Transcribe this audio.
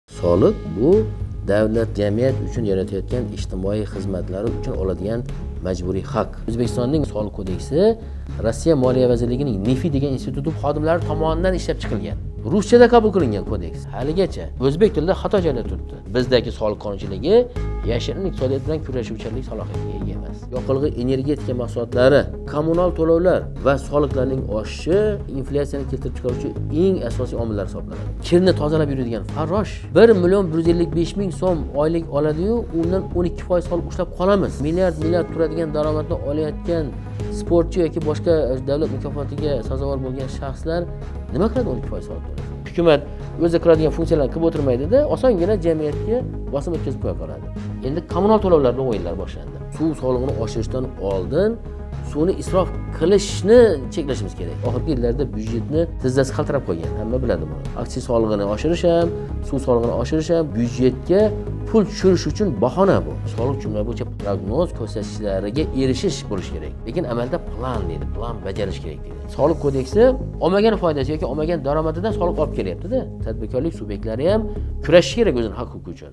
Soliq bu davlat jamiyat uchun yaratayotgan ijtimoiy xizmatlari uchun oladigan majburiy haq. O'zbekistonning soliq kodeksi Rossiya Moliya vazirligining NIFI degan instituti xodimlari tomonidan ishlab chiqilgan. Ruschada qabul qilingan kodeks. Haligacha o'zbek tilida xato joyda turibdi. Bizdagi soliq qonunchiligi yashirin iqtisodiyot bilan kurashuvchilik salohiyatiga ega emas. Yoqilg'i energetika mahsulotlari, kommunal to'lovlar va soliqlarning oshishi inflyatsiyani keltirib chiqaruvchi eng asosiy omillar hisoblanadi. Kirni tozalab yuradigan farrosh 1,155,000 so'm oylik oladi-yu, undan 12% soliq ushlab qolamiz. Milliard turadigan daromadni olayotgan sportchi yoki boshqa davlat mukofotiga sazovor bo'lgan shaxslar nima qiladi 12% soliq to'laydi? Hukumat o'zi qiladigan funksiyalarni qilib o'tirmaydi-da, osongina jamiyatga bosim o'tkazib qo'ya qoladi. Endi kommunal to'lovlardan o'yinlar boshlandi. Suv solig'ini oshirishdan oldin suvni isrof qilishni cheklashimiz kerak. Oxirgi yillarda byudjetni tizzasi qaltirab qo'ygan, hamma biladi buni. Aksiya solig'ini oshirish ham, suv solig'ini oshirish ham byudjetga pul tushirish uchun bahona bu. Soliq jumla bo'yicha prognoz ko'rsatkichlariga erishish bo'lish kerak. Lekin amalda plan bajarish kerak deydi. Soliq kodeksi olmagan foydasi yoki olmagan daromadidan soliq olib kelyapti-da. Tadbirkorlik subyektlari ham kurashish kerak o'zining haq-huquqi uchun.